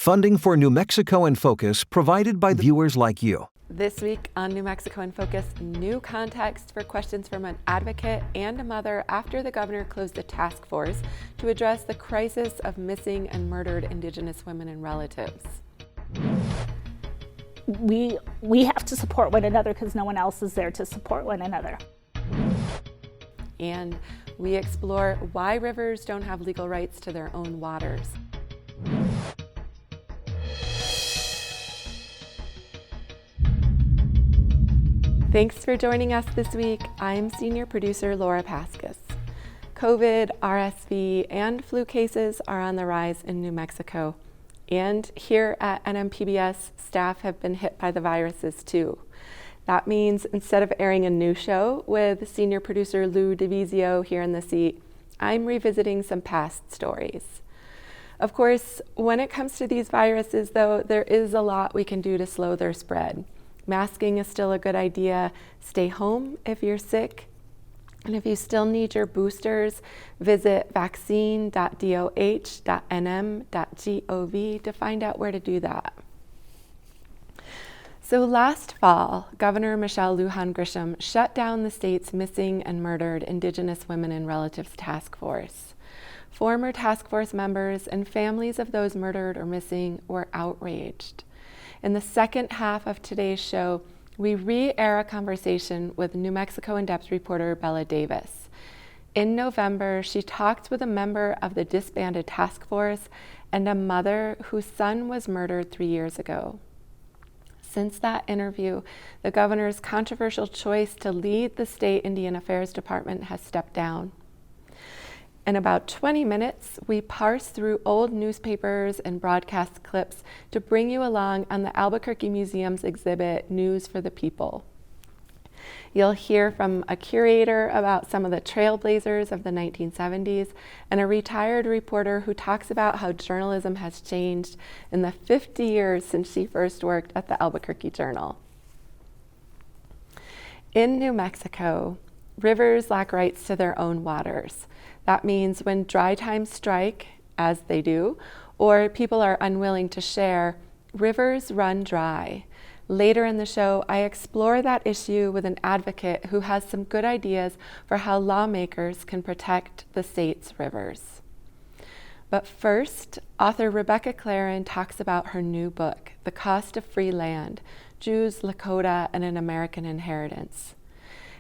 Funding for New Mexico in Focus provided by viewers like you. This week on New Mexico in Focus, new context for questions from an advocate and a mother after the governor closed a task force to address the crisis of missing and murdered Indigenous women and relatives. We have to support one another because no one else is there to support one another. And we explore why rivers don't have legal rights to their own waters. Thanks for joining us this week. I'm senior producer Laura Paskus. COVID, RSV, and flu cases are on the rise in New Mexico. And here at NMPBS, staff have been hit by the viruses too. That means instead of airing a new show with senior producer Lou DeVizio here in the seat, I'm revisiting some past stories. Of course, when it comes to these viruses, though, there is a lot we can do to slow their spread. Masking is still a good idea. Stay home if you're sick. And if you still need your boosters, visit vaccine.doh.nm.gov to find out where to do that. So last fall, Governor Michelle Lujan Grisham shut down the state's missing and murdered Indigenous women and relatives task force. Former task force members and families of those murdered or missing were outraged. In the second half of today's show, we re-air a conversation with New Mexico In-Depth reporter Bella Davis. In November, she talked with a member of the disbanded task force and a mother whose son was murdered 3 years ago. Since that interview, the governor's controversial choice to lead the state Indian Affairs Department has stepped down. In about 20 minutes, we parse through old newspapers and broadcast clips to bring you along on the Albuquerque Museum's exhibit, News for the People. You'll hear from a curator about some of the trailblazers of the 1970s and a retired reporter who talks about how journalism has changed in the 50 years since she first worked at the Albuquerque Journal. In New Mexico, rivers lack rights to their own waters. That means when dry times strike, as they do, or people are unwilling to share, rivers run dry. Later in the show, I explore that issue with an advocate who has some good ideas for how lawmakers can protect the state's rivers. But first, author Rebecca Claren talks about her new book, The Cost of Free Land: Jews, Lakota, and an American Inheritance.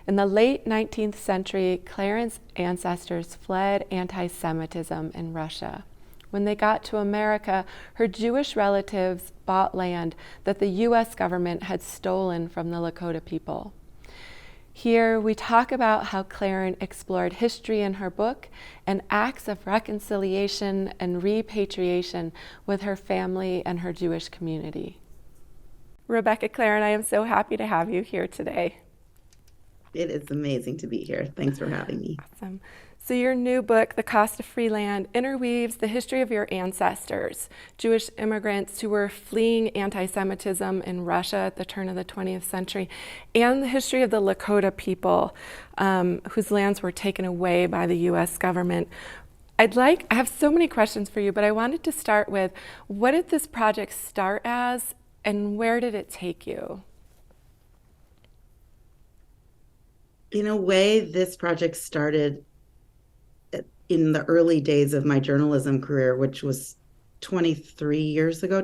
In the late 19th century, Claren's ancestors fled anti-Semitism in Russia. When they got to America, her Jewish relatives bought land that the U.S. government had stolen from the Lakota people. Here, we talk about how Claren explored history in her book and acts of reconciliation and repatriation with her family and her Jewish community. Rebecca Claren, I am so happy to have you here today. It is amazing to be here. Thanks for having me. Awesome. So your new book, The Cost of Free Land, interweaves the history of your ancestors, Jewish immigrants who were fleeing anti-Semitism in Russia at the turn of the 20th century, and the history of the Lakota people whose lands were taken away by the U.S. government. I have so many questions for you, but I wanted to start with, what did this project start as, and where did it take you? In a way, this project started in the early days of my journalism career, which was 22 years ago.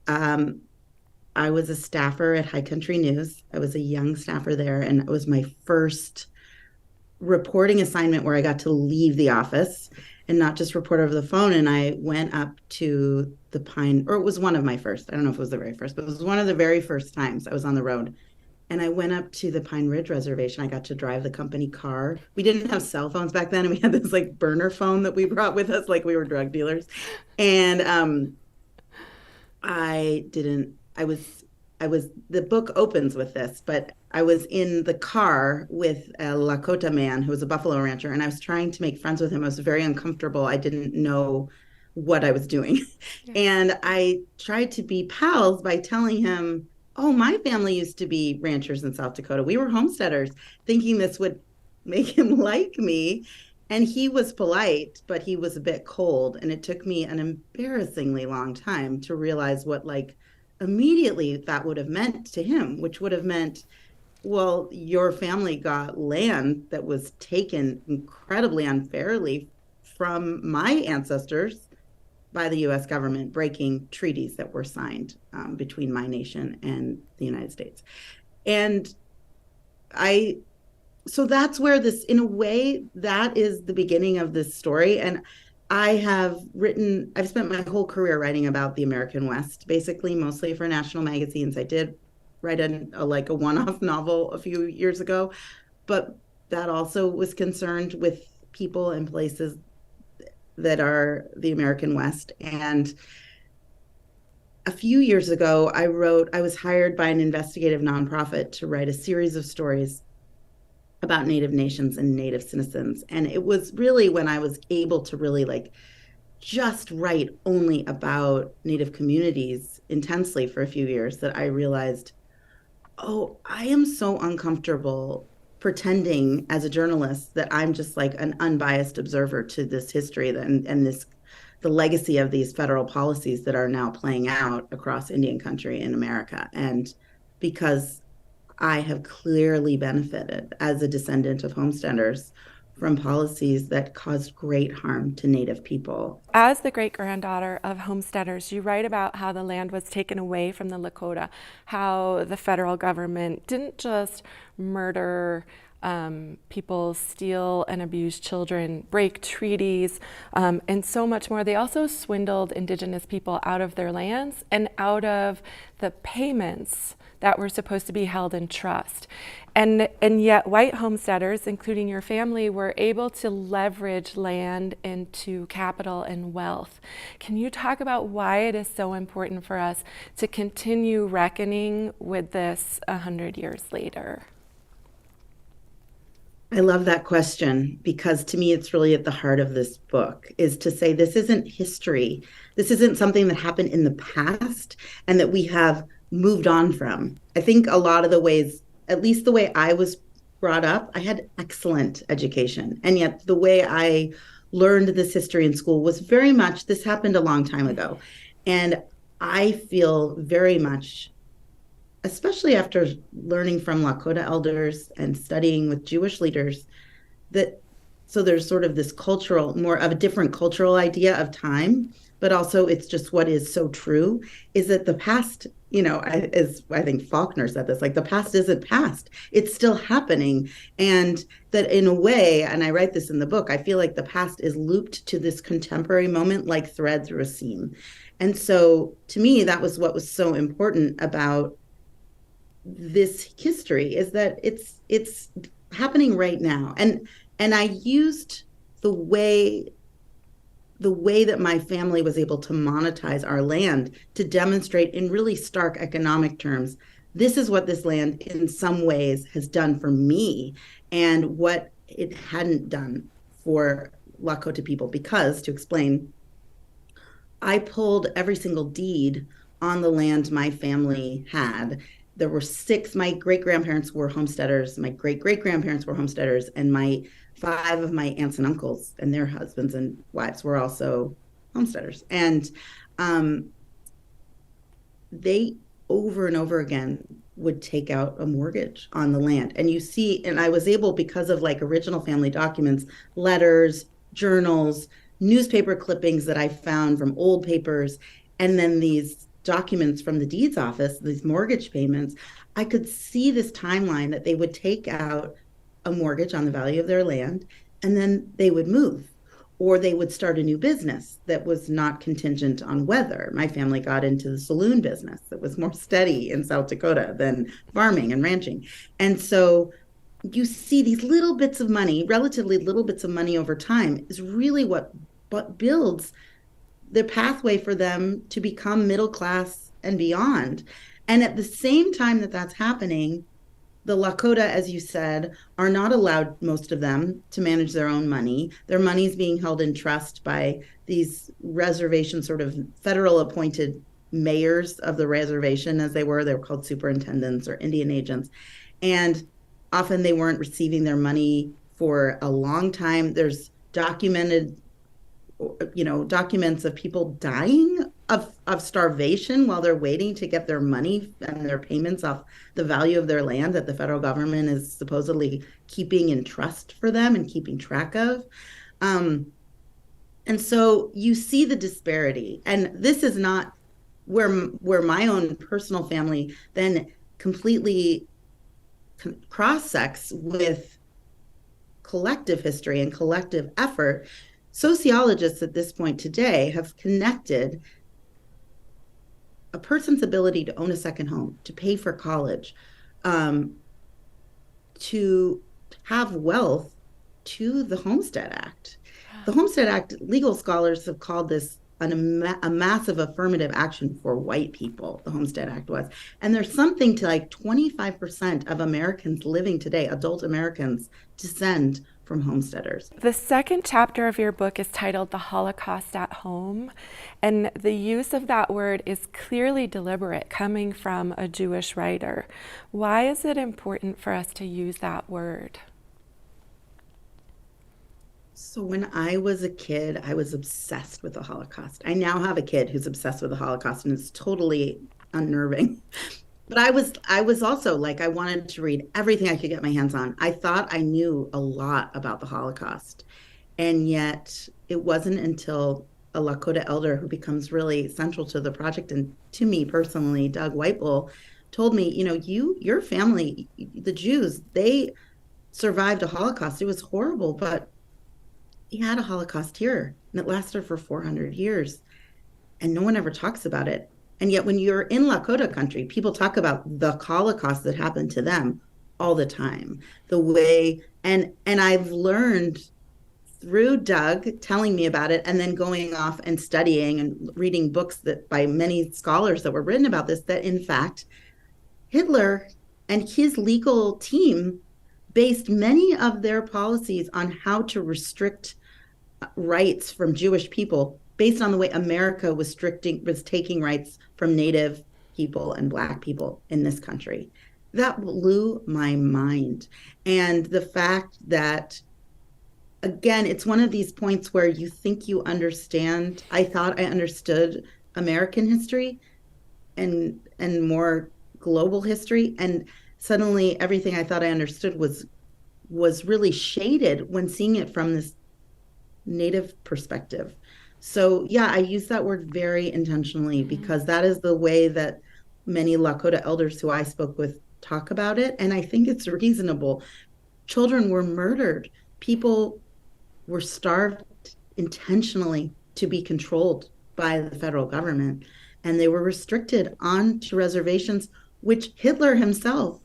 I was a staffer at High Country News. I was a young staffer there, and it was my first reporting assignment where I got to leave the office and not just report over the phone. And I went up to the Pine, or it was one of my first, I don't know if it was the very first, but it was one of the very first times I was on the road. And I went up to the Pine Ridge Reservation. I got to drive the company car. We didn't have cell phones back then, and we had this like burner phone that we brought with us, like we were drug dealers. And the book opens with this, but I was in the car with a Lakota man who was a buffalo rancher, and I was trying to make friends with him. I was very uncomfortable. I didn't know what I was doing. Yeah. And I tried to be pals by telling him, oh, my family used to be ranchers in South Dakota. We were homesteaders, thinking this would make him like me. And he was polite, but he was a bit cold. And it took me an embarrassingly long time to realize what, like, immediately that would have meant to him, which would have meant, well, your family got land that was taken incredibly unfairly from my ancestors by the US government, breaking treaties that were signed between my nation and the United States. And I so that's where this, in a way, that is the beginning of this story. And I've spent my whole career writing about the American West, basically, mostly for national magazines. I did write like a one-off novel a few years ago, but that also was concerned with people and places that are the American West. And a few years ago, I was hired by an investigative nonprofit to write a series of stories about Native nations and Native citizens. And it was really when I was able to really, like, just write only about Native communities intensely for a few years that I realized, oh, I am so uncomfortable pretending as a journalist that I'm just like an unbiased observer to this history and the legacy of these federal policies that are now playing out across Indian country in America. And because I have clearly benefited as a descendant of homesteaders from policies that caused great harm to Native people. As the great-granddaughter of homesteaders, you write about how the land was taken away from the Lakota, how the federal government didn't just murder people, steal and abuse children, break treaties, and so much more. They also swindled Indigenous people out of their lands and out of the payments that were supposed to be held in trust. And yet white homesteaders, including your family, were able to leverage land into capital and wealth. Can you talk about why it is so important for us to continue reckoning with this 100 years later? I love that question, because to me, it's really at the heart of this book, is to say this isn't history. This isn't something that happened in the past and that we have moved on from. I think a lot of the ways, at least the way I was brought up, I had excellent education. And yet the way I learned this history in school was very much, this happened a long time ago. And I feel very much, especially after learning from Lakota elders and studying with Jewish leaders, that so there's sort of this cultural, more of a different cultural idea of time, but also it's just what is so true is that the past, as I think Faulkner said this, like, the past isn't past, it's still happening. And that in a way, and I write this in the book, I feel like the past is looped to this contemporary moment like thread through a seam. And so to me, that was what was so important about this history, is that it's happening right now. And I used the way that my family was able to monetize our land to demonstrate in really stark economic terms, this is what this land in some ways has done for me and what it hadn't done for Lakota people. Because, to explain, I pulled every single deed on the land my family had. There were 6, my great-grandparents were homesteaders, my great-great-grandparents were homesteaders, and 5 of my aunts and uncles and their husbands and wives were also homesteaders. And they over and over again would take out a mortgage on the land. And you see, and I was able, because of like original family documents, letters, journals, newspaper clippings that I found from old papers, and then these documents from the deeds office, these mortgage payments, I could see this timeline that they would take out a mortgage on the value of their land, and then they would move, or they would start a new business that was not contingent on weather. My family got into the saloon business that was more steady in South Dakota than farming and ranching. And so you see these little bits of money, relatively little bits of money over time, is really what builds the pathway for them to become middle class and beyond. And at the same time that that's happening, the Lakota, as you said, are not allowed, most of them, to manage their own money. Their money is being held in trust by these reservation, sort of federal appointed mayors of the reservation, as they were called superintendents or Indian agents. And often they weren't receiving their money for a long time. There's documented, documents of people dying of starvation while they're waiting to get their money and their payments off the value of their land that the federal government is supposedly keeping in trust for them and keeping track of. And so you see the disparity. And this is not where my own personal family then completely cross-sects with collective history and collective effort. Sociologists at this point today have connected a person's ability to own a second home, to pay for college, to have wealth to the Homestead Act. The Homestead Act, legal scholars have called this a massive affirmative action for white people, the Homestead Act was. And there's something to like 25% of Americans living today, adult Americans, descend from homesteaders. The second chapter of your book is titled The Holocaust at Home, and the use of that word is clearly deliberate, coming from a Jewish writer. Why is it important for us to use that word? So when I was a kid, I was obsessed with the Holocaust. I now have a kid who's obsessed with the Holocaust, and it's totally unnerving. But I was also like, I wanted to read everything I could get my hands on. I thought I knew a lot about the Holocaust. And yet it wasn't until a Lakota elder who becomes really central to the project, and to me personally, Doug Whitebull, told me, your family, the Jews, they survived a Holocaust. It was horrible, but we had a Holocaust here, and it lasted for 400 years, and no one ever talks about it. And yet when you're in Lakota country, people talk about the Holocaust that happened to them all the time. The way, and I've learned through Doug telling me about it, and then going off and studying and reading books that by many scholars that were written about this, that in fact, Hitler and his legal team based many of their policies on how to restrict rights from Jewish people based on the way America was taking rights from Native people and Black people in this country. That blew my mind. And the fact that, again, it's one of these points where you think you understand. I thought I understood American history and more global history, and suddenly everything I thought I understood was really shaded when seeing it from this Native perspective. So yeah, I use that word very intentionally because that is the way that many Lakota elders who I spoke with talk about it. And I think it's reasonable. Children were murdered. People were starved intentionally to be controlled by the federal government. And they were restricted onto reservations, which Hitler himself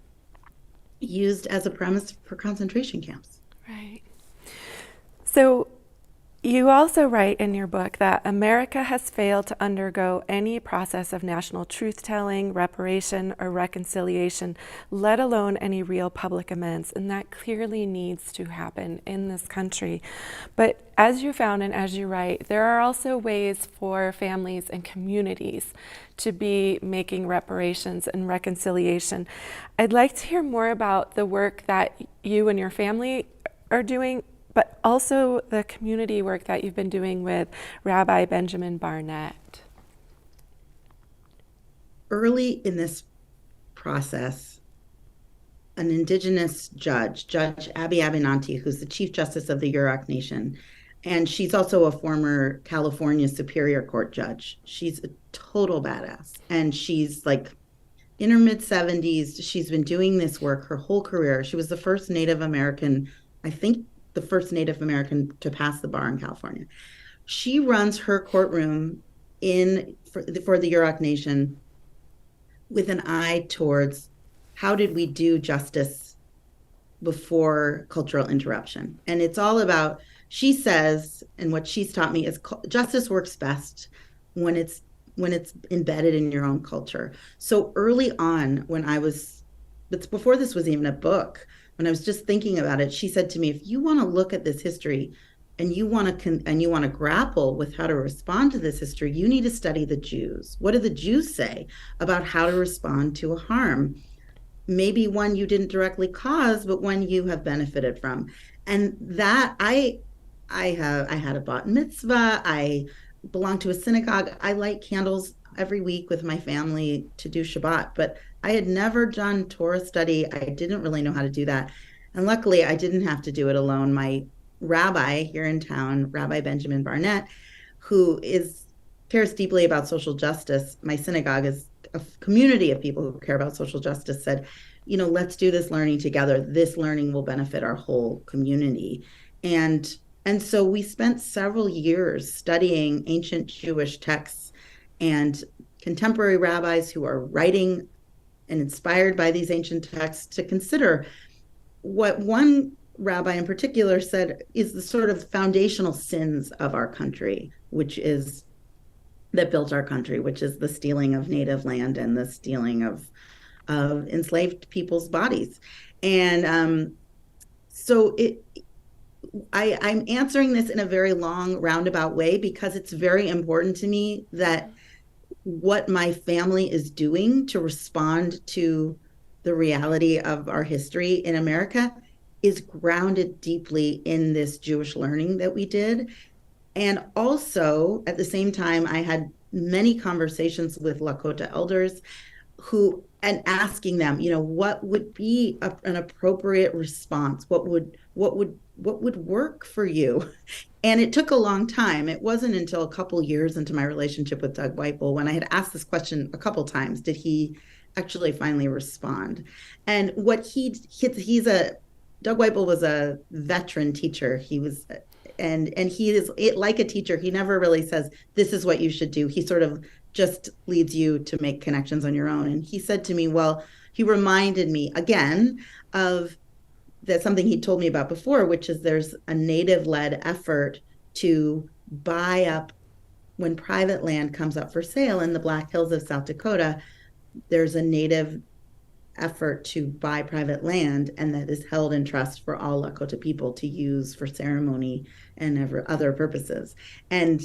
used as a premise for concentration camps. Right. So you also write in your book that America has failed to undergo any process of national truth-telling, reparation, or reconciliation, let alone any real public amends, and that clearly needs to happen in this country. But as you found and as you write, there are also ways for families and communities to be making reparations and reconciliation. I'd like to hear more about the work that you and your family are doing, but also the community work that you've been doing with Rabbi Benjamin Barnett. Early in this process, an indigenous judge, Judge Abby Abenanti, who's the Chief Justice of the Yurok Nation, and she's also a former California Superior Court judge. She's a total badass. And she's like in her mid-70s. She's been doing this work her whole career. She was the first Native American, I think, the first Native American to pass the bar in California. She runs her courtroom for the Yurok Nation with an eye towards how did we do justice before cultural interruption. And it's all about, she says, and what she's taught me is justice works best when it's embedded in your own culture. So early on, it's before this was even a book, when I was just thinking about it, she said to me, if you want to look at this history and you want to grapple with how to respond to this history, you need to study the Jews. What do the Jews say about how to respond to a harm? Maybe one you didn't directly cause, but one you have benefited from. And that I I had a bat mitzvah. I belong to a synagogue. I light candles every week with my family to do Shabbat, but I had never done Torah study. I didn't really know how to do that. And luckily, I didn't have to do it alone. My rabbi here in town, Rabbi Benjamin Barnett, who cares deeply about social justice. My synagogue is a community of people who care about social justice, said, let's do this learning together. This learning will benefit our whole community. And so we spent several years studying ancient Jewish texts and contemporary rabbis who are writing and inspired by these ancient texts to consider what one rabbi in particular said is the sort of foundational sins of our country, that built our country, which is the stealing of native land and the stealing of enslaved people's bodies. And so I'm answering this in a very long roundabout way because it's very important to me that what my family is doing to respond to the reality of our history in America is grounded deeply in this Jewish learning that we did. And also, at the same time, I had many conversations with Lakota elders and asking them, what would be an appropriate response? What would work for you? And it took a long time. It wasn't until a couple years into my relationship with Doug Whitebull, when I had asked this question a couple times, did he actually finally respond. And what Doug Whitebull was a veteran teacher. He was, and he is like a teacher. He never really says, this is what you should do. He sort of just leads you to make connections on your own. And he said to me, he reminded me again of that something he told me about before, which is there's a native-led effort to buy up when private land comes up for sale in the Black Hills of South Dakota. There's a native effort to buy private land, and that is held in trust for all Lakota people to use for ceremony and other purposes. And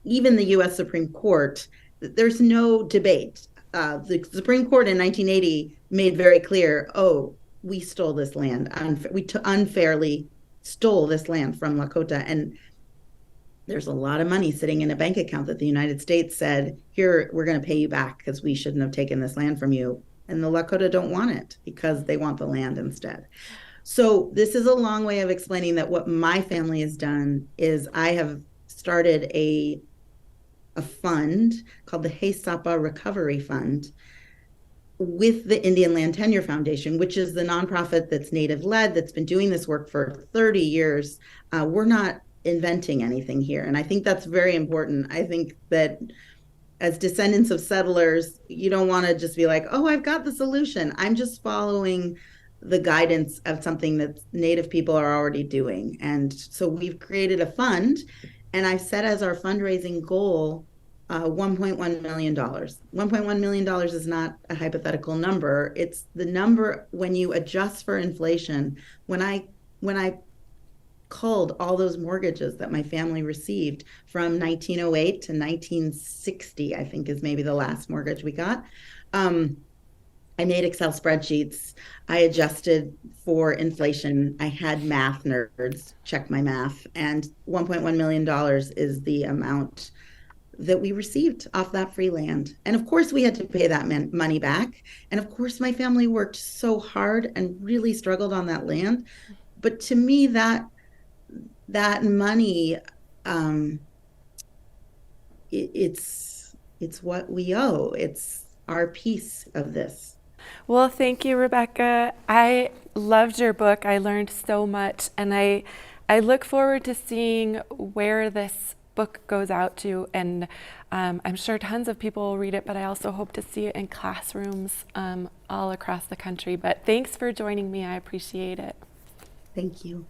even the U.S. Supreme Court, there's no debate. The Supreme Court in 1980 made very clear, we stole this land. We unfairly stole this land from Lakota. And there's a lot of money sitting in a bank account that the United States said, here, we're going to pay you back because we shouldn't have taken this land from you. And the Lakota don't want it because they want the land instead. So this is a long way of explaining that what my family has done is I have started a fund called the He Sapa Recovery Fund with the Indian Land Tenure Foundation, which is the nonprofit that's Native-led, that's been doing this work for 30 years. We're not inventing anything here. And I think that's very important. I think that as descendants of settlers, you don't want to just be like, I've got the solution. I'm just following the guidance of something that Native people are already doing. And so we've created a fund, and I've set as our fundraising goal $1.1 million. $1.1 million is not a hypothetical number. It's the number when you adjust for inflation. When I culled all those mortgages that my family received from 1908 to 1960, I think is maybe the last mortgage we got. I made Excel spreadsheets. I adjusted for inflation. I had math nerds check my math, and $1.1 million is the amount that we received off that free land. And of course, we had to pay that money back. And of course, my family worked so hard and really struggled on that land. But to me, that money, it's what we owe. It's our piece of this. Well, thank you, Rebecca. I loved your book. I learned so much, and I look forward to seeing where this book goes out to, and I'm sure tons of people will read it, but I also hope to see it in classrooms all across the country. But thanks for joining me. I appreciate it. Thank you.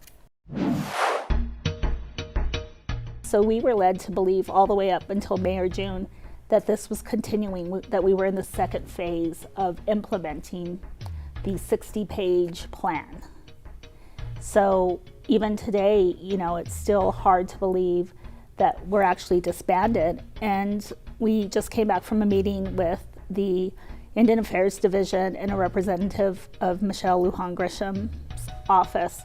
So we were led to believe all the way up until May or June that this was continuing, that we were in the second phase of implementing the 60-page plan. So even today, it's still hard to believe that we're actually disbanded. And we just came back from a meeting with the Indian Affairs Division and a representative of Michelle Lujan Grisham's office,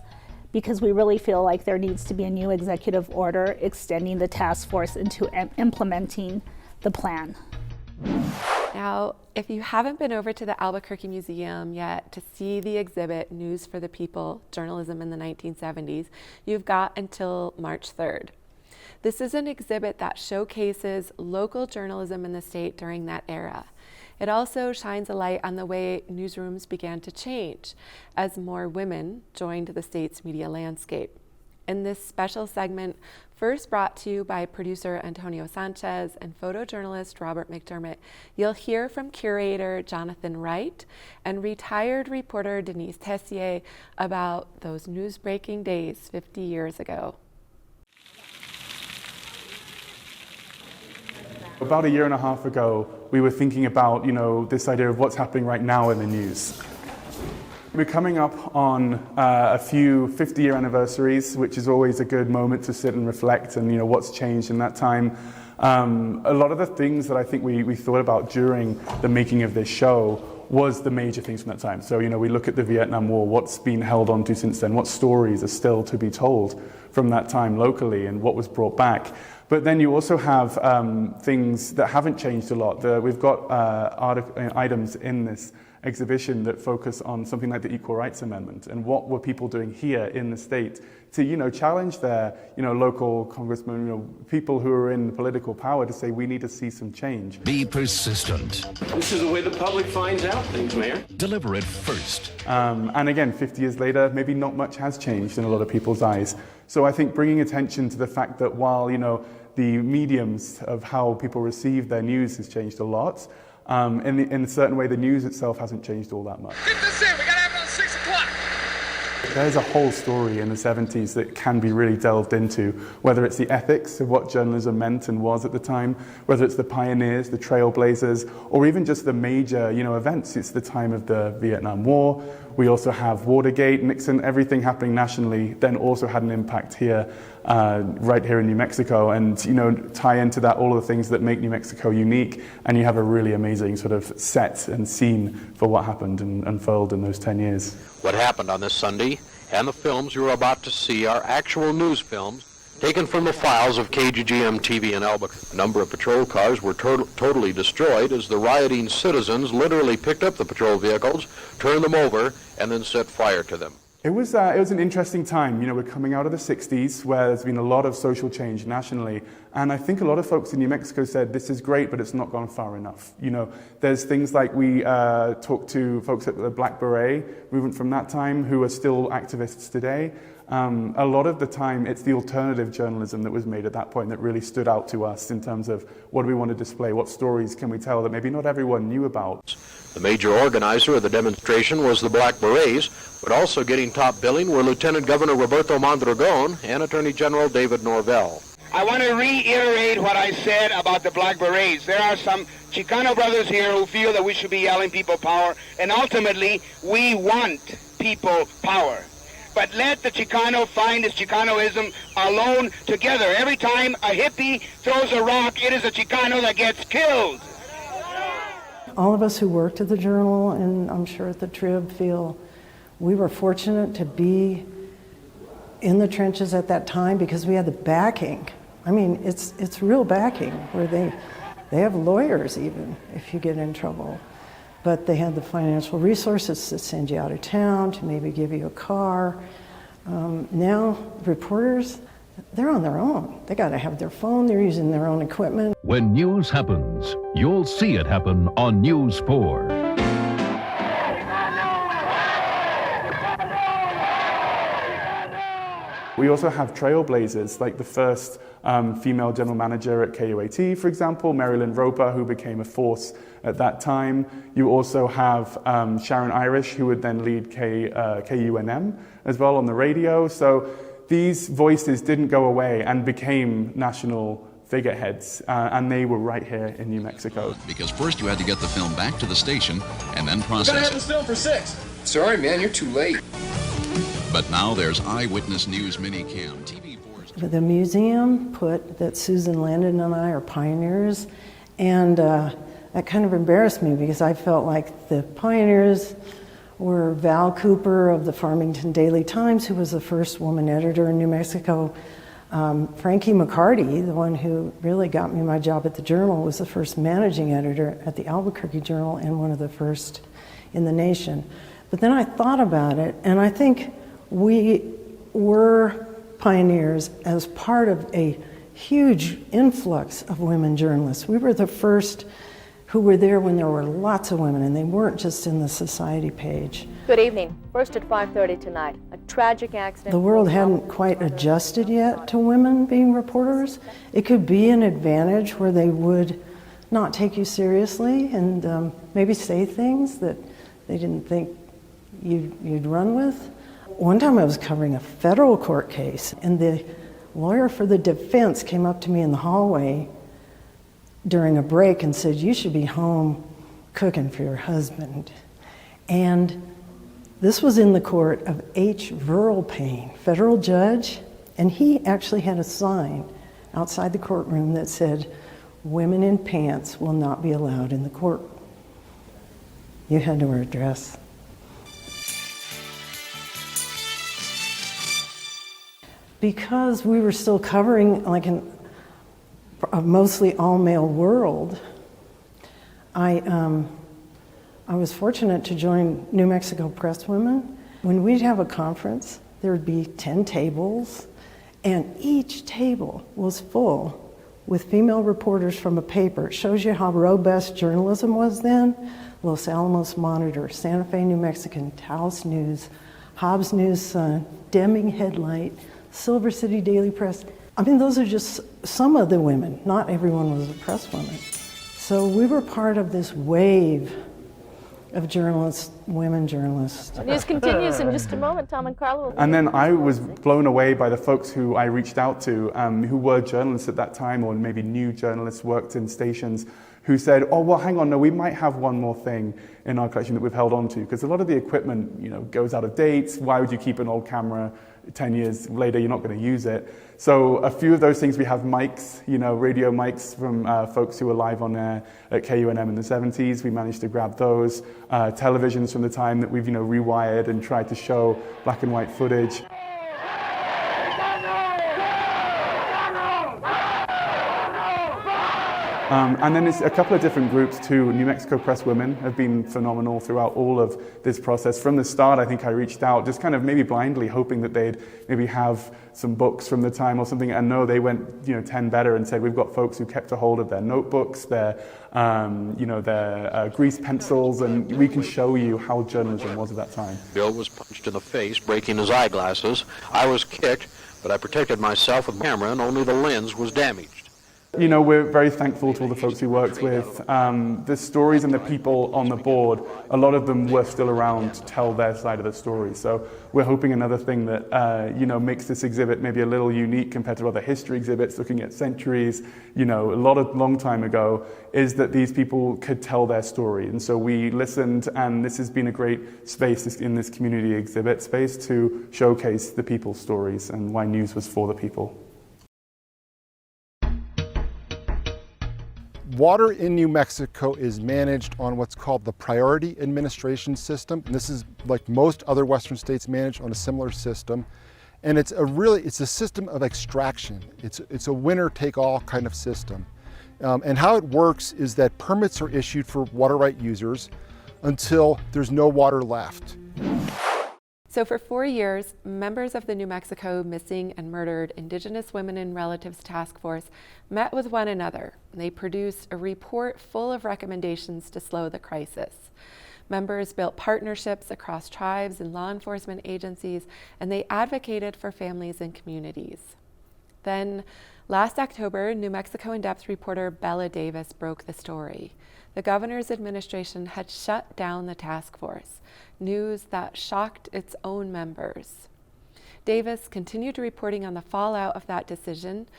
because we really feel like there needs to be a new executive order extending the task force into implementing the plan. Now, if you haven't been over to the Albuquerque Museum yet to see the exhibit, News for the People, Journalism in the 1970s, you've got until March 3rd. This is an exhibit that showcases local journalism in the state during that era. It also shines a light on the way newsrooms began to change as more women joined the state's media landscape. In this special segment, first brought to you by producer Antonio Sanchez and photojournalist Robert McDermott, you'll hear from curator Jonathan Wright and retired reporter Denise Tessier about those news-breaking days 50 years ago. About a year and a half ago, we were thinking about, this idea of what's happening right now in the news. We're coming up on a few 50-year anniversaries, which is always a good moment to sit and reflect and, what's changed in that time. A lot of the things that I think we thought about during the making of this show was the major things from that time. So, we look at the Vietnam War, what's been held on to since then, what stories are still to be told from that time locally and what was brought back. But then you also have things that haven't changed a lot. We've got items in this exhibition that focus on something like the Equal Rights Amendment and what were people doing here in the state to challenge their local congressmen, people who are in political power to say we need to see some change. Be persistent. This is the way the public finds out things, Mayor. Deliver it first. And again, 50 years later, maybe not much has changed in a lot of people's eyes. So I think bringing attention to the fact that while the mediums of how people receive their news has changed a lot, in a certain way, the news itself hasn't changed all that much. Get this in, we gotta have it on 6 o'clock. There's a whole story in the 70s that can be really delved into, whether it's the ethics of what journalism meant and was at the time, whether it's the pioneers, the trailblazers, or even just the major, events. It's the time of the Vietnam War. We also have Watergate, Nixon, everything happening nationally, then also had an impact here, right here in New Mexico, and tie into that all of the things that make New Mexico unique, and you have a really amazing sort of set and scene for what happened and unfurled in those 10 years. What happened on this Sunday and the films you are about to see are actual news films taken from the files of KGGM TV in Albuquerque. A number of patrol cars were totally destroyed as the rioting citizens literally picked up the patrol vehicles, turned them over, and then set fire to them. It was an interesting time. We're coming out of the 60s where there's been a lot of social change nationally. And I think a lot of folks in New Mexico said, this is great, but it's not gone far enough. There's things like we talked to folks at the Black Beret movement from that time who are still activists today. A lot of the time, it's the alternative journalism that was made at that point that really stood out to us in terms of what do we want to display, what stories can we tell that maybe not everyone knew about. The major organizer of the demonstration was the Black Berets, but also getting top billing were Lieutenant Governor Roberto Mondragon and Attorney General David Norvell. I want to reiterate what I said about the Black Berets. There are some Chicano brothers here who feel that we should be yelling people power, and ultimately, we want people power. But let the Chicano find his Chicanoism alone together. Every time a hippie throws a rock, it is a Chicano that gets killed. All of us who worked at the Journal, and I'm sure at the Trib, feel we were fortunate to be in the trenches at that time because we had the backing. I mean, it's real backing where they have lawyers even if you get in trouble. But they had the financial resources to send you out of town, to maybe give you a car. Now, reporters, they're on their own. They got to have their phone, they're using their own equipment. When news happens, you'll see it happen on News 4. We also have trailblazers, like the first female general manager at KUAT, for example, Marilyn Roper, who became a force at that time. You also have Sharon Irish, who would then lead KUNM as well on the radio. So these voices didn't go away and became national figureheads, and they were right here in New Mexico. Because first you had to get the film back to the station and then process it. We're gonna have this film for 6. Sorry, man, you're too late. But now there's Eyewitness News Minicam. TV4's... The museum put that Susan Landon and I are pioneers, and that kind of embarrassed me because I felt like the pioneers were Val Cooper of the Farmington Daily Times, who was the first woman editor in New Mexico. Frankie McCarty, the one who really got me my job at the Journal, was the first managing editor at the Albuquerque Journal and one of the first in the nation. But then I thought about it, and I think we were pioneers as part of a huge influx of women journalists. We were the first who were there when there were lots of women, and they weren't just in the society page. Good evening. First at 5:30 tonight, a tragic accident. The world hadn't quite adjusted yet to women being reporters. It could be an advantage where they would not take you seriously and maybe say things that they didn't think you'd run with. One time I was covering a federal court case, and the lawyer for the defense came up to me in the hallway during a break and said, "You should be home cooking for your husband." And this was in the court of H. Verl Payne, federal judge, and he actually had a sign outside the courtroom that said, "Women in pants will not be allowed in the court." You had to wear a dress. Because we were still covering like a mostly all-male world, I was fortunate to join New Mexico Press Women. When we'd have a conference, there would be 10 tables, and each table was full with female reporters from a paper. It shows you how robust journalism was then. Los Alamos Monitor, Santa Fe New Mexican, Taos News, Hobbs News Sun, Deming Headlight, Silver City Daily Press. I mean, those are just some of the women. Not everyone was a press woman. So we were part of this wave of journalists, women journalists. News continues in just a moment. Tom and Carla. And then I was blown away by the folks who I reached out to, who were journalists at that time, or maybe new journalists, worked in stations, who said, "Oh, well, hang on, no, we might have one more thing in our collection that we've held on to, because a lot of the equipment, goes out of date. Why would you keep an old camera 10 years later? You're not going to use it." So a few of those things, we have mics, radio mics from folks who were live on air at KUNM in the 70s. We managed to grab those. Televisions from the time that we've, rewired and tried to show black and white footage. And then there's a couple of different groups too. New Mexico Press Women have been phenomenal throughout all of this process. From the start, I think I reached out just kind of maybe blindly hoping that they'd maybe have some books from the time or something. And no, they went 10 better and said, we've got folks who kept a hold of their notebooks, their grease pencils, and we can show you how journalism was at that time. Bill was punched in the face, breaking his eyeglasses. I was kicked, but I protected myself with a camera, and only the lens was damaged. We're very thankful to all the folks we worked with. The stories and the people on the board, a lot of them were still around to tell their side of the story. So we're hoping another thing that, makes this exhibit maybe a little unique compared to other history exhibits looking at centuries, long time ago, is that these people could tell their story. And so we listened, and this has been a great space in this community exhibit space to showcase the people's stories and why news was for the people. Water in New Mexico is managed on what's called the Priority Administration System. And this is like most other Western states managed on a similar system. And it's a system of extraction. It's a winner-take-all kind of system. And how it works is that permits are issued for water right users until there's no water left. So for 4 years, members of the New Mexico Missing and Murdered Indigenous Women and Relatives Task Force met with one another. They produced a report full of recommendations to slow the crisis. Members built partnerships across tribes and law enforcement agencies, and they advocated for families and communities. Then, last October, New Mexico In Depth reporter Bella Davis broke the story. The governor's administration had shut down the task force, news that shocked its own members. Davis continued reporting on the fallout of that decision.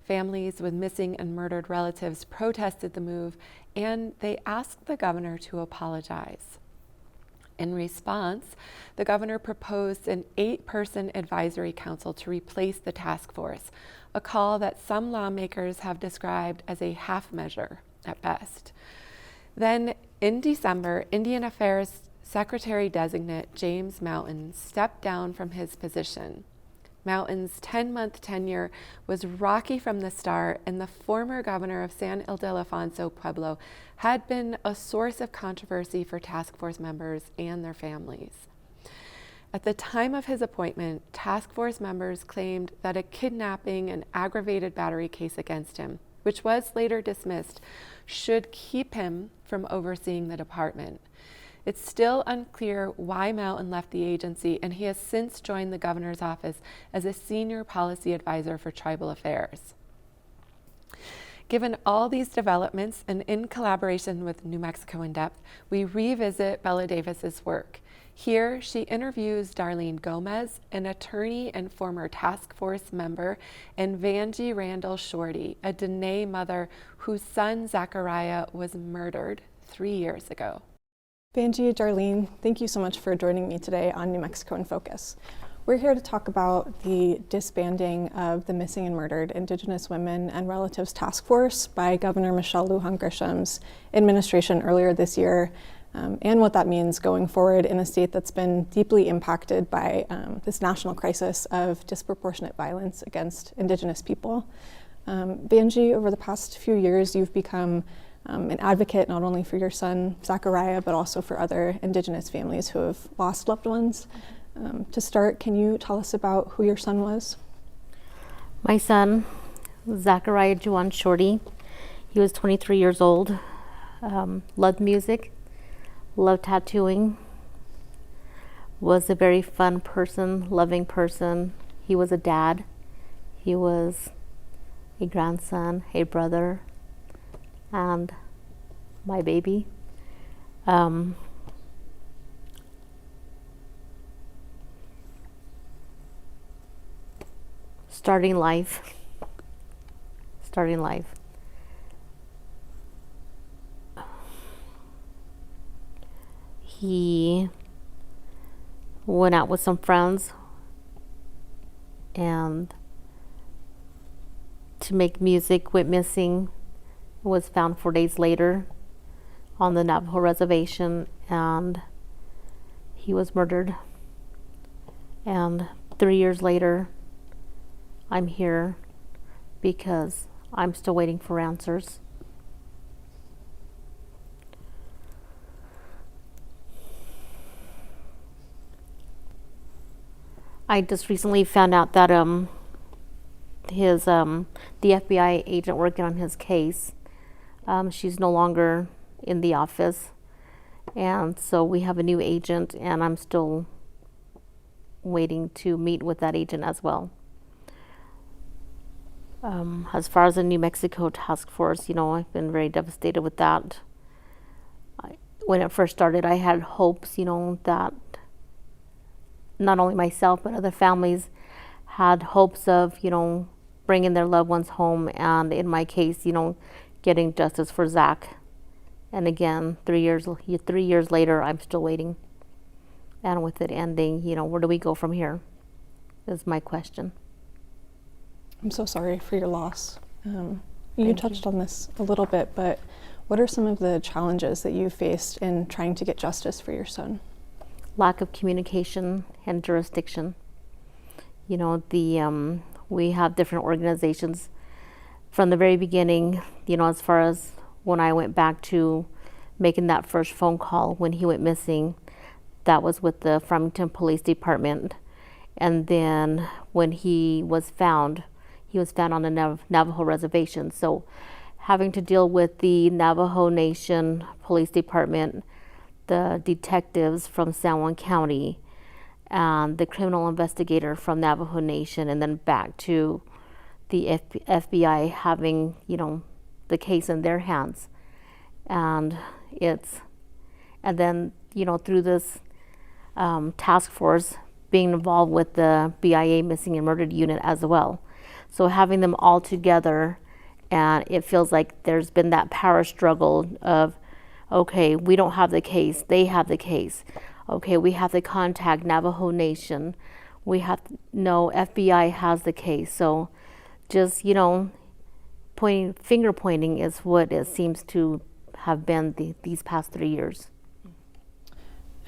Families with missing and murdered relatives protested the move, and they asked the governor to apologize. In response, the governor proposed an 8-person advisory council to replace the task force, a call that some lawmakers have described as a half measure at best. Then, in December, Indian Affairs Secretary-designate James Mountain stepped down from his position. Mountain's 10-month tenure was rocky from the start, and the former governor of San Ildefonso Pueblo had been a source of controversy for task force members and their families. At the time of his appointment, task force members claimed that a kidnapping and aggravated battery case against him, which was later dismissed, should keep him from overseeing the department. It's still unclear why Mountain left the agency, and he has since joined the governor's office as a senior policy advisor for tribal affairs. Given all these developments, and in collaboration with New Mexico in Depth, we revisit Bella Davis's work. Here, she interviews Darlene Gomez, an attorney and former task force member, and Vanjie Randall Shorty, a Dene mother whose son Zachariah was murdered 3 years ago. Vanjie, Darlene, thank you so much for joining me today on New Mexico in Focus. We're here to talk about the disbanding of the Missing and Murdered Indigenous Women and Relatives Task Force by Governor Michelle Lujan Grisham's administration earlier this year, and what that means going forward in a state that's been deeply impacted by this national crisis of disproportionate violence against Indigenous people. Vanjie, over the past few years, you've become an advocate not only for your son, Zachariah, but also for other Indigenous families who have lost loved ones. To start, can you tell us about who your son was? My son, Zachariah Juwan Shorty, he was 23 years old, loved music, loved tattooing, was a very fun person, loving person. He was a dad, he was a grandson, a brother, and my baby. Starting life. He went out with some friends and to make music, went missing, was found 4 days later on the Navajo reservation, and he was murdered. And 3 years later, I'm here because I'm still waiting for answers. I just recently found out that the FBI agent working on his case, she's no longer in the office, and so we have a new agent, and I'm still waiting to meet with that agent as well. As far as the New Mexico task force, I've been very devastated with that. When it first started, I had hopes, that not only myself, but other families had hopes of, bringing their loved ones home, and in my case, getting justice for Zach. And again, 3 years later, I'm still waiting. And with it ending, where do we go from here? Is my question. I'm so sorry for your loss. You touched on this a little bit, but what are some of the challenges that you faced in trying to get justice for your son? Lack of communication and jurisdiction. We have different organizations from the very beginning, as far as when I went back to making that first phone call when he went missing, that was with the Farmington Police Department. And then when he was found on the Navajo reservation. So having to deal with the Navajo Nation Police Department, the detectives from San Juan County, and the criminal investigator from Navajo Nation, and then back to the FBI having, the case in their hands. And then, through this task force being involved with the BIA Missing and Murdered Unit as well. So having them all together, and it feels like there's been that power struggle of, okay, we don't have the case, they have the case. Okay, we have to contact Navajo Nation. FBI has the case. So just, finger pointing is what it seems to have been these past 3 years.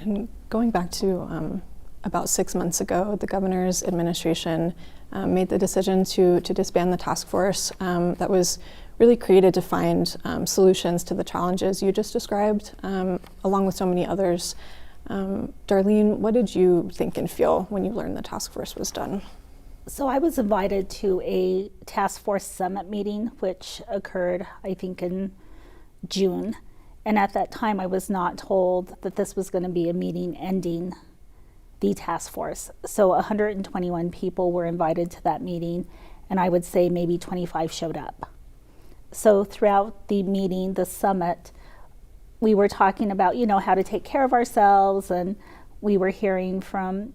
And going back to about 6 months ago, the governor's administration made the decision to disband the task force that was really created to find solutions to the challenges you just described, along with so many others. Darlene, what did you think and feel when you learned the task force was done? So I was invited to a task force summit meeting, which occurred, I think, in June. And at that time, I was not told that this was going to be a meeting ending the task force. So 121 people were invited to that meeting, and I would say maybe 25 showed up. So throughout the meeting, the summit, we were talking about, how to take care of ourselves, and we were hearing from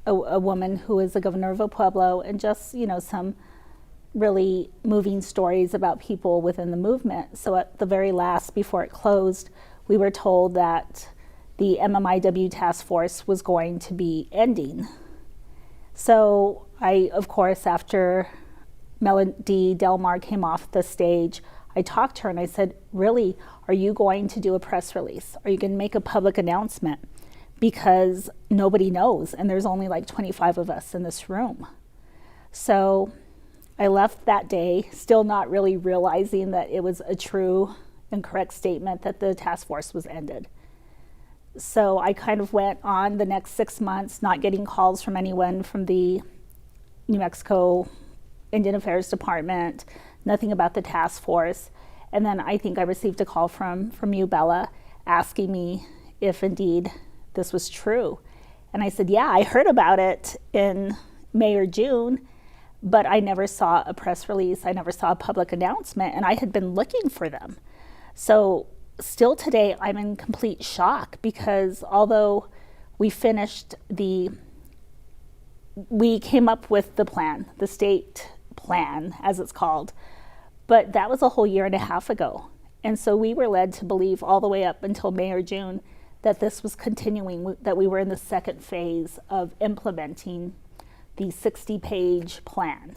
a woman who is the governor of El Pueblo, and just, some really moving stories about people within the movement. So at the very last, before it closed, we were told that the MMIW task force was going to be ending. So I, of course, after Melody Delmar came off the stage, I talked to her and I said, really, are you going to do a press release? Are you going to make a public announcement? Because nobody knows, and there's only like 25 of us in this room. So I left that day, still not really realizing that it was a true and correct statement that the task force was ended. So I kind of went on the next 6 months, not getting calls from anyone from the New Mexico Indian Affairs Department, nothing about the task force. And then I think I received a call from you, Bella, asking me if indeed this was true. And I said, yeah, I heard about it in May or June, but I never saw a press release. I never saw a public announcement, and I had been looking for them. So still today, I'm in complete shock, because although we came up with the plan, the state plan, as it's called, but that was a whole year and a half ago. And so we were led to believe all the way up until May or June that this was continuing, that we were in the second phase of implementing the 60-page plan.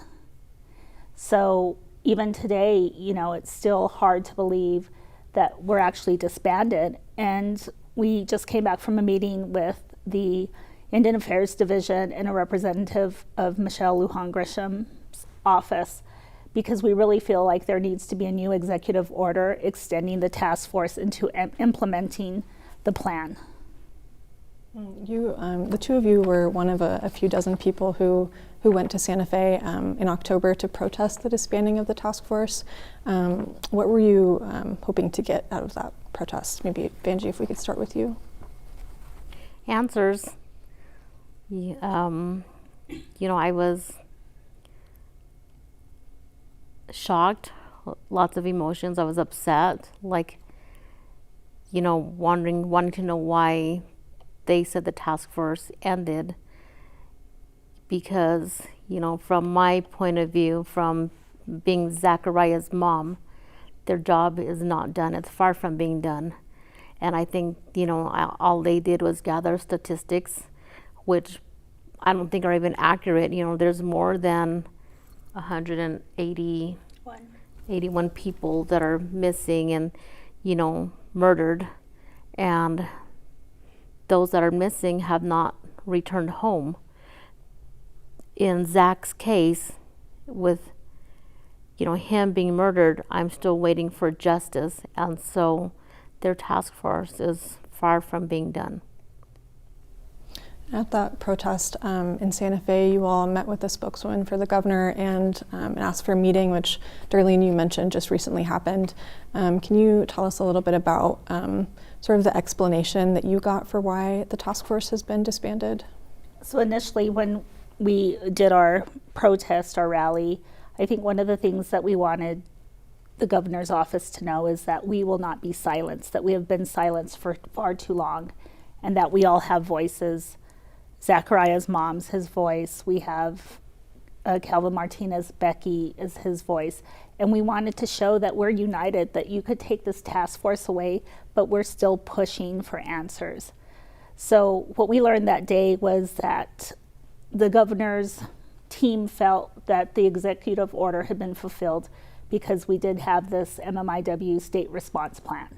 So even today, it's still hard to believe that we're actually disbanded. And we just came back from a meeting with the Indian Affairs Division and a representative of Michelle Lujan Grisham's office, because we really feel like there needs to be a new executive order extending the task force into implementing the plan. You, the two of you were one of a few dozen people who went to Santa Fe in October to protest the disbanding of the task force. What were you hoping to get out of that protest? Maybe, Vanjie, if we could start with you. Answers. I was shocked, lots of emotions. I was upset, wanting to know why they said the task force ended. Because, from my point of view, from being Zachariah's mom, their job is not done. It's far from being done. And I think, all they did was gather statistics, which I don't think are even accurate. There's more than 181 people that are missing and, murdered. And those that are missing have not returned home. In Zach's case, with him being murdered, I'm still waiting for justice, and so their task force is far from being done. At that protest in Santa Fe, you all met with the spokeswoman for the governor and asked for a meeting, which Darlene, you mentioned just recently happened. Can you tell us a little bit about sort of the explanation that you got for why the task force has been disbanded? So initially, when we did our protest, our rally, I think one of the things that we wanted the governor's office to know is that we will not be silenced, that we have been silenced for far too long, and that we all have voices. Zachariah's mom's his voice. We have Calvin Martinez, Becky is his voice. And we wanted to show that we're united, that you could take this task force away, but we're still pushing for answers. So what we learned that day was that the governor's team felt that the executive order had been fulfilled because we did have this MMIW state response plan.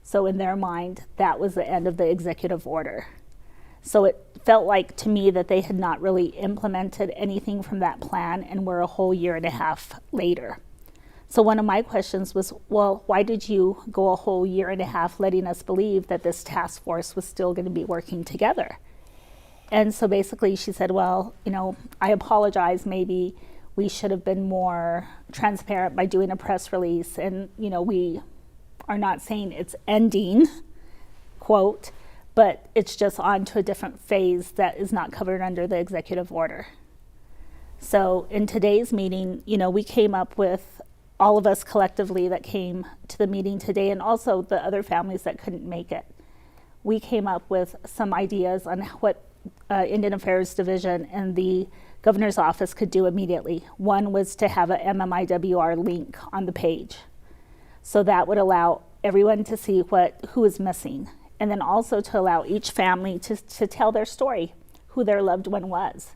So in their mind, that was the end of the executive order. So it felt like to me that they had not really implemented anything from that plan, and we're a whole year and a half later. So one of my questions was, well, why did you go a whole year and a half letting us believe that this task force was still going to be working together? And so basically she said, well, I apologize, maybe we should have been more transparent by doing a press release, and we are not saying it's ending, quote, but it's just on to a different phase that is not covered under the executive order. So in today's meeting, we came up with, all of us collectively that came to the meeting today, and also the other families that couldn't make it, we came up with some ideas on what Indian Affairs Division and the Governor's Office could do immediately. One was to have a MMIWR link on the page. So that would allow everyone to see who is missing, and then also to allow each family to tell their story, who their loved one was.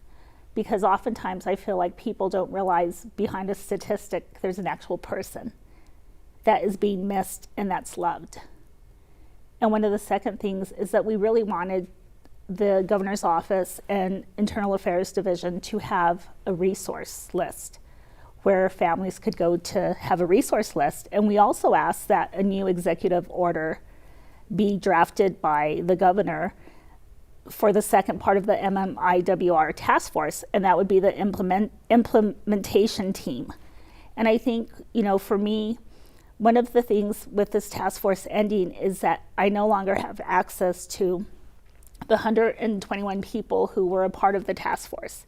Because oftentimes I feel like people don't realize behind a statistic there's an actual person that is being missed and that's loved. And one of the second things is that we really wanted the Governor's Office and Internal Affairs Division to have a resource list where families could go to have a resource list. And we also asked that a new executive order be drafted by the governor for the second part of the MMIWR task force, and that would be the implementation team. And I think, for me, one of the things with this task force ending is that I no longer have access to the 121 people who were a part of the task force,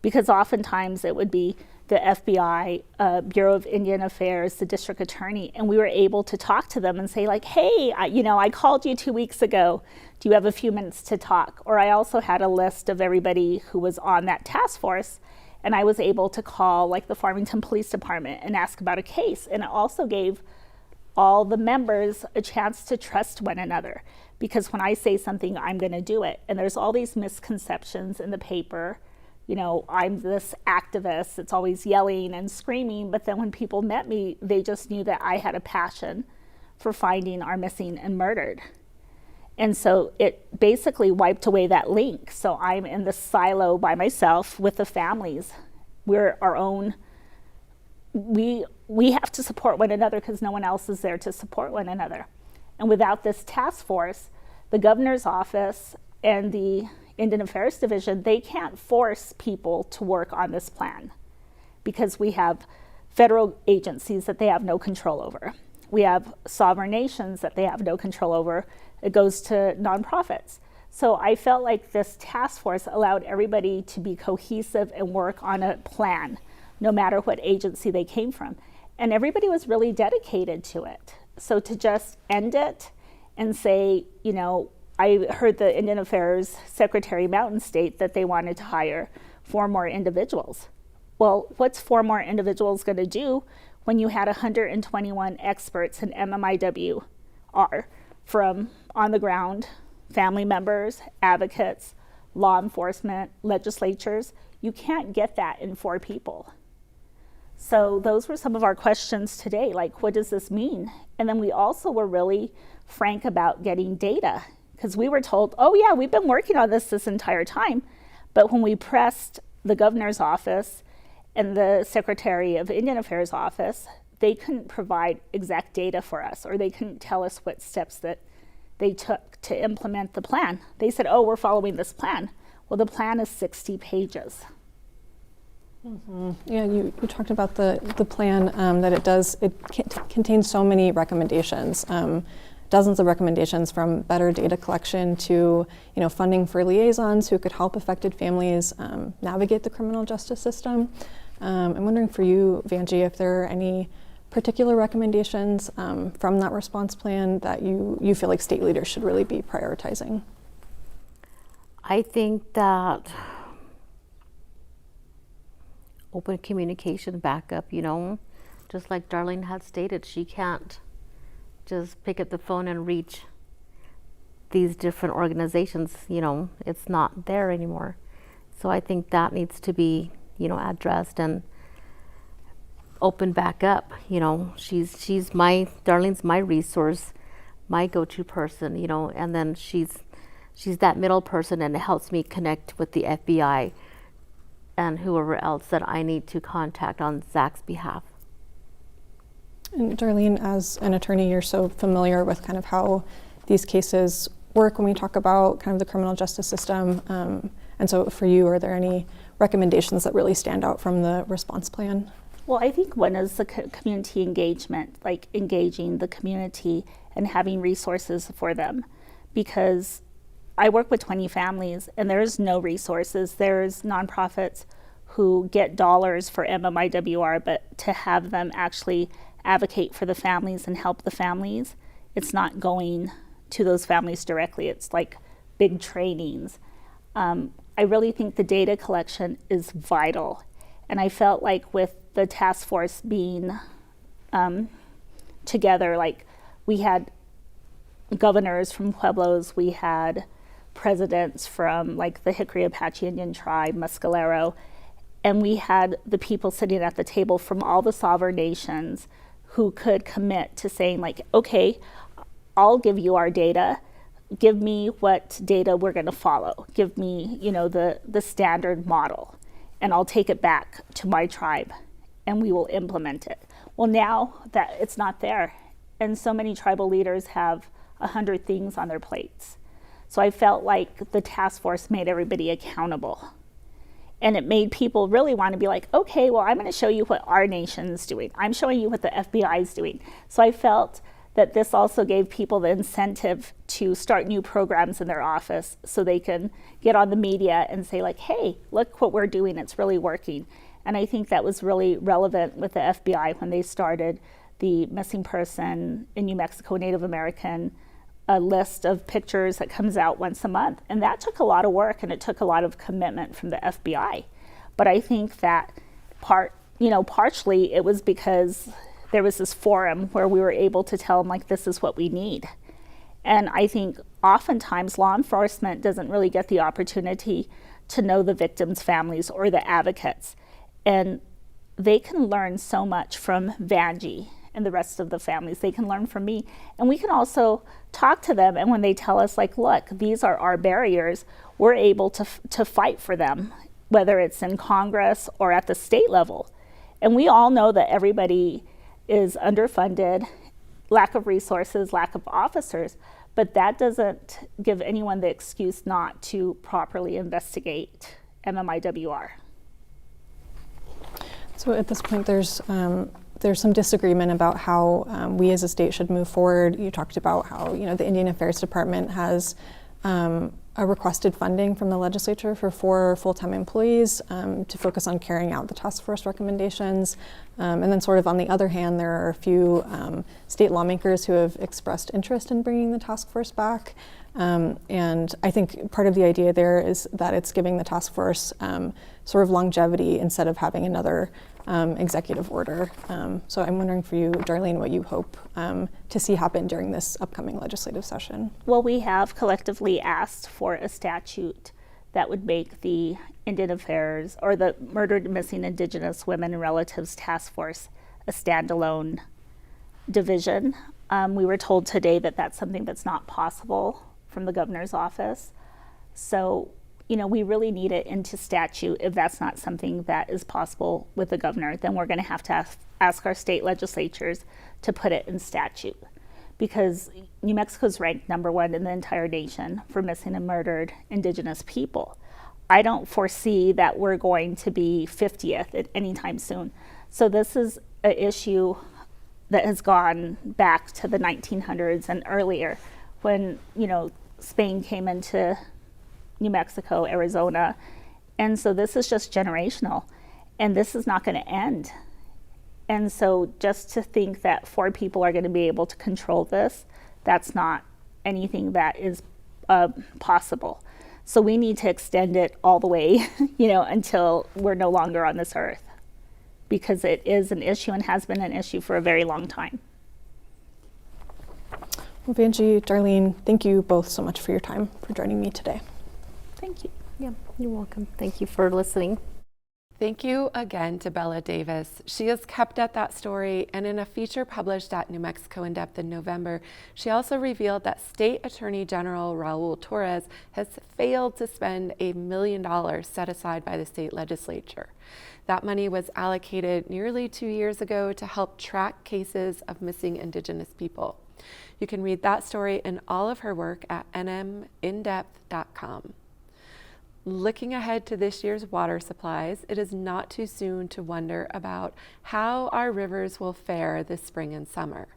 because oftentimes it would be the FBI, Bureau of Indian Affairs, the district attorney, and we were able to talk to them and say like, hey, I called you 2 weeks ago. Do you have a few minutes to talk? Or I also had a list of everybody who was on that task force, and I was able to call like the Farmington Police Department and ask about a case. And it also gave all the members a chance to trust one another, because when I say something, I'm going to do it. And there's all these misconceptions in the paper. I'm this activist, it's always yelling and screaming, but then when people met me, they just knew that I had a passion for finding our missing and murdered. And so it basically wiped away that link. So I'm in the silo by myself with the families. We're our own, we have to support one another because no one else is there to support one another. And without this task force, the Governor's Office and the Indian Affairs Division, they can't force people to work on this plan because we have federal agencies that they have no control over. We have sovereign nations that they have no control over. It goes to nonprofits. So I felt like this task force allowed everybody to be cohesive and work on a plan, no matter what agency they came from. And everybody was really dedicated to it. So to just end it and say, I heard the Indian Affairs Secretary Mountain state that they wanted to hire 4 more individuals. Well, what's 4 more individuals going to do when you had 121 experts in MMIWR from on the ground, family members, advocates, law enforcement, legislatures? You can't get that in 4 people. So those were some of our questions today, like what does this mean? And then we also were really frank about getting data, because we were told, oh yeah, we've been working on this entire time. But when we pressed the Governor's Office and the Secretary of Indian Affairs Office, they couldn't provide exact data for us, or they couldn't tell us what steps that they took to implement the plan. They said, oh, we're following this plan. Well, the plan is 60 pages. Mm-hmm. Yeah, you talked about the plan, that it contains so many recommendations, dozens of recommendations, from better data collection to funding for liaisons who could help affected families navigate the criminal justice system. I'm wondering for you, Vanjie, if there are any particular recommendations from that response plan that you feel like state leaders should really be prioritizing. I think that open communication backup, just like Darlene had stated, she can't just pick up the phone and reach these different organizations, it's not there anymore. So I think that needs to be, addressed and open back up. Darlene's my resource, my go-to person, and then she's that middle person, and it helps me connect with the FBI and whoever else that I need to contact on Zach's behalf. And Darlene, as an attorney, you're so familiar with kind of how these cases work when we talk about kind of the criminal justice system. And so for you, are there any recommendations that really stand out from the response plan? Well, I think one is the community engagement, like engaging the community and having resources for them. Because I work with 20 families and there's no resources. There's nonprofits who get dollars for MMIWR, but to have them actually advocate for the families and help the families, it's not going to those families directly. It's like big trainings. I really think the data collection is vital. And I felt like with the task force being together, like we had governors from Pueblos, we had presidents from like the Hickory Apache Indian tribe, Mescalero, and we had the people sitting at the table from all the sovereign nations who could commit to saying like, okay, I'll give you our data. Give me what data we're going to follow. Give me, the standard model, and I'll take it back to my tribe, and we will implement it. Well, now that it's not there, and so many tribal leaders have 100 things on their plates. So I felt like the task force made everybody accountable. And it made people really want to be like, okay, well, I'm going to show you what our nation's doing. I'm showing you what the FBI is doing. So I felt that this also gave people the incentive to start new programs in their office so they can get on the media and say like, hey, look what we're doing, it's really working. And I think that was really relevant with the FBI when they started the missing person in New Mexico Native American list of pictures that comes out once a month. And that took a lot of work and it took a lot of commitment from the FBI. But I think that partially it was because there was this forum where we were able to tell them like, this is what we need. And I think oftentimes law enforcement doesn't really get the opportunity to know the victims' families or the advocates. And they can learn so much from Vanjie and the rest of the families. They can learn from me. And we can also talk to them. And when they tell us like, look, these are our barriers, we're able to fight for them, whether it's in Congress or at the state level. And we all know that everybody is underfunded, lack of resources, lack of officers, but that doesn't give anyone the excuse not to properly investigate MMIWR. So at this point, there's some disagreement about how we as a state should move forward. You talked about how the Indian Affairs Department has a requested funding from the legislature for 4 full-time employees to focus on carrying out the task force recommendations. And then sort of on the other hand, there are a few state lawmakers who have expressed interest in bringing the task force back. And I think part of the idea there is that it's giving the task force sort of longevity instead of having another executive order. So I'm wondering for you, Darlene, what you hope to see happen during this upcoming legislative session. Well, we have collectively asked for a statute that would make the Indian Affairs or the Murdered and Missing Indigenous Women and Relatives Task Force a standalone division. We were told today that that's something that's not possible from the governor's office. So, we really need it into statute. If that's not something that is possible with the governor, then we're going to have to ask our state legislatures to put it in statute. Because New Mexico's ranked #1 in the entire nation for missing and murdered Indigenous people. I don't foresee that we're going to be 50th at any time soon. So this is an issue that has gone back to the 1900s and earlier when, Spain came into New Mexico, Arizona. And so this is just generational and this is not going to end. And so just to think that 4 people are going to be able to control this, that's not anything that is possible. So we need to extend it all the way, until we're no longer on this earth, because it is an issue and has been an issue for a very long time. Well, Vanjie, Darlene, thank you both so much for your time, for joining me today. Thank you. Yeah, you're welcome. Thank you for listening. Thank you again to Bella Davis. She has kept at that story, and in a feature published at New Mexico in Depth in November, she also revealed that State Attorney General Raul Torres has failed to spend $1 million set aside by the state legislature. That money was allocated nearly 2 years ago to help track cases of missing Indigenous people. You can read that story and all of her work at nmindepth.com. Looking ahead to this year's water supplies, it is not too soon to wonder about how our rivers will fare this spring and summer.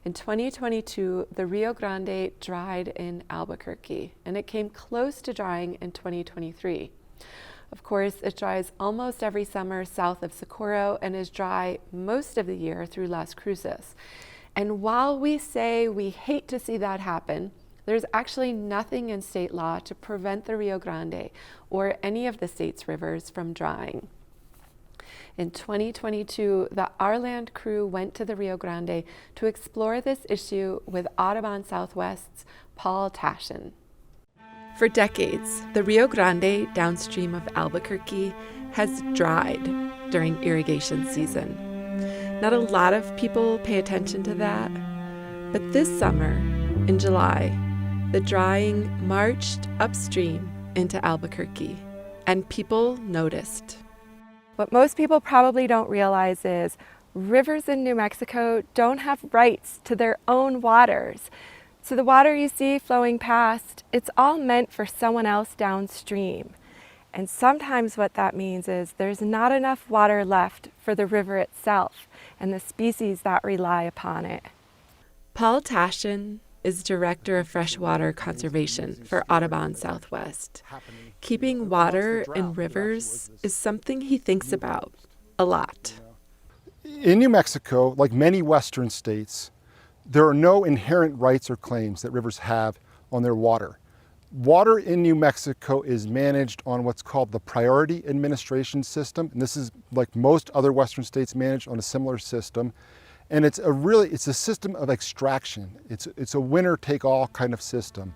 In 2022, the Rio Grande dried in Albuquerque, and it came close to drying in 2023. Of course, it dries almost every summer south of Socorro and is dry most of the year through Las Cruces. And while we say we hate to see that happen, there's actually nothing in state law to prevent the Rio Grande or any of the state's rivers from drying. In 2022, the Our Land crew went to the Rio Grande to explore this issue with Audubon Southwest's Paul Taschen. For decades, the Rio Grande downstream of Albuquerque has dried during irrigation season. Not a lot of people pay attention to that, but this summer, in July, the drying marched upstream into Albuquerque, and people noticed. What most people probably don't realize is rivers in New Mexico don't have rights to their own waters. So the water you see flowing past, it's all meant for someone else downstream. And sometimes what that means is there's not enough water left for the river itself and the species that rely upon it. Paul Taschen is Director of Freshwater Conservation for Audubon Southwest. Keeping water in rivers is something he thinks about a lot. In New Mexico, like many Western states, there are no inherent rights or claims that rivers have on their water. Water in New Mexico is managed on what's called the Priority Administration System, and this is like most other Western states managed on a similar system. And it's a system of extraction. It's a winner-take-all kind of system.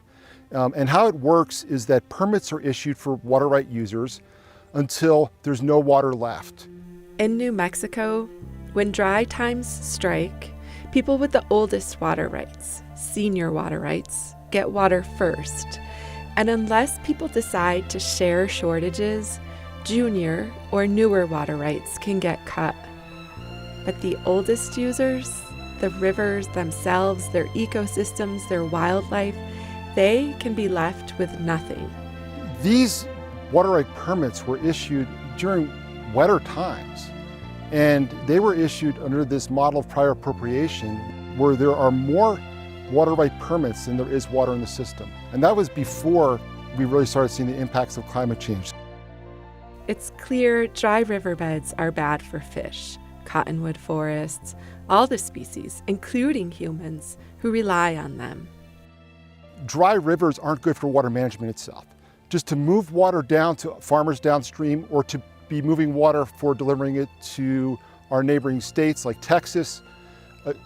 And how it works is that permits are issued for water right users until there's no water left. In New Mexico, when dry times strike, people with the oldest water rights, senior water rights, get water first. And unless people decide to share shortages, junior or newer water rights can get cut. But the oldest users, the rivers themselves, their ecosystems, their wildlife, they can be left with nothing. These water right permits were issued during wetter times, and they were issued under this model of prior appropriation where there are more water right permits than there is water in the system. And that was before we really started seeing the impacts of climate change. It's clear dry riverbeds are bad for fish, cottonwood forests, all the species, including humans, who rely on them. Dry rivers aren't good for water management itself. Just to move water down to farmers downstream or to be moving water for delivering it to our neighboring states like Texas,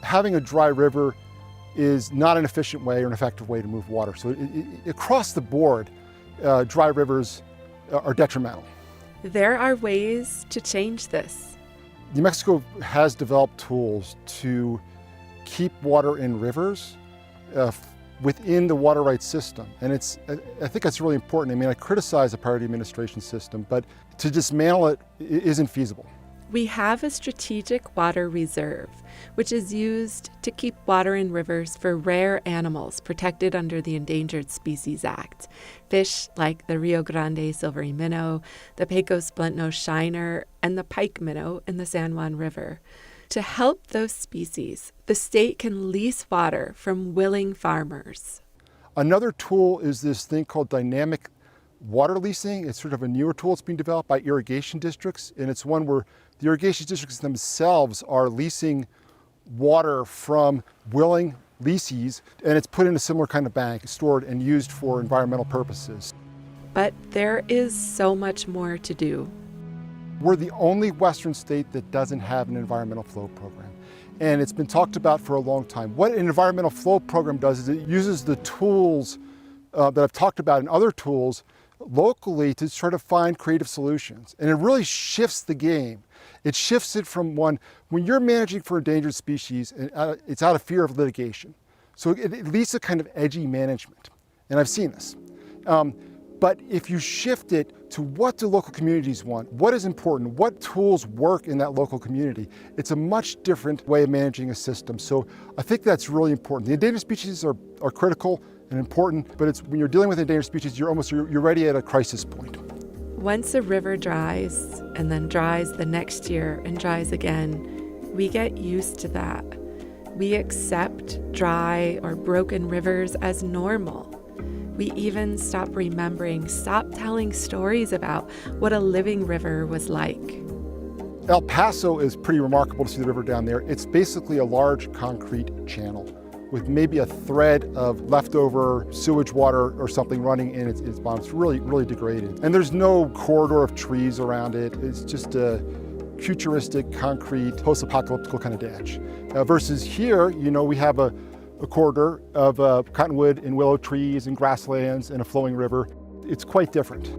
having a dry river is not an efficient way or an effective way to move water. So across the board, dry rivers are detrimental. There are ways to change this. New Mexico has developed tools to keep water in rivers within the water rights system. And I think that's really important. I mean, I criticize the priority administration system, but to dismantle it isn't feasible. We have a strategic water reserve, which is used to keep water in rivers for rare animals protected under the Endangered Species Act. Fish like the Rio Grande silvery minnow, the Pecos blunt-nosed shiner, and the pike minnow in the San Juan River. To help those species, the state can lease water from willing farmers. Another tool is this thing called dynamic water leasing. It's sort of a newer tool. It's being developed by irrigation districts, and it's one where the irrigation districts themselves are leasing water from willing leasees, and it's put in a similar kind of bank, stored and used for environmental purposes. But there is so much more to do. We're the only Western state that doesn't have an environmental flow program. And it's been talked about for a long time. What an environmental flow program does is it uses the tools that I've talked about and other tools locally to try to find creative solutions. And it really shifts the game. It shifts it from when you're managing for endangered species, it's out of fear of litigation. So it leads to kind of edgy management. And I've seen this. But if you shift it to what do local communities want, what is important, what tools work in that local community, it's a much different way of managing a system. So I think that's really important. The endangered species are critical and important, but it's when you're dealing with endangered species, you're ready at a crisis point. Once a river dries and then dries the next year and dries again, we get used to that. We accept dry or broken rivers as normal. We even stop telling stories about what a living river was like. El Paso is pretty remarkable to see the river down there. It's basically a large concrete channel with maybe a thread of leftover sewage water or something running in its bottom. It's really, really degraded. And there's no corridor of trees around it. It's just a futuristic, concrete, post-apocalyptic kind of ditch. Versus here, we have a corridor of cottonwood and willow trees and grasslands and a flowing river. It's quite different.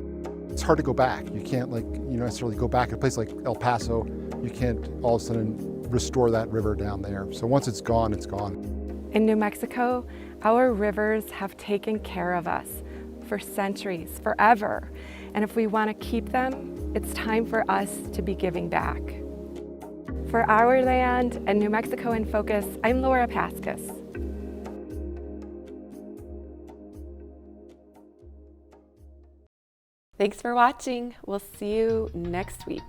It's hard to go back. You can't necessarily go back. A place like El Paso, you can't all of a sudden restore that river down there. So once it's gone, it's gone. In New Mexico, our rivers have taken care of us for centuries, forever. And if we want to keep them, it's time for us to be giving back. For Our Land and New Mexico in Focus, I'm Laura Paskus. Thanks for watching. We'll see you next week.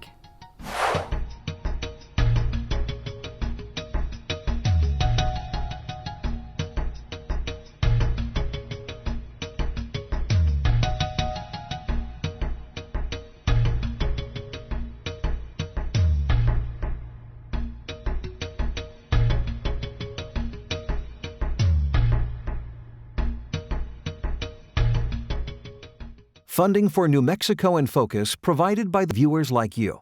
Funding for New Mexico in Focus provided by viewers like you.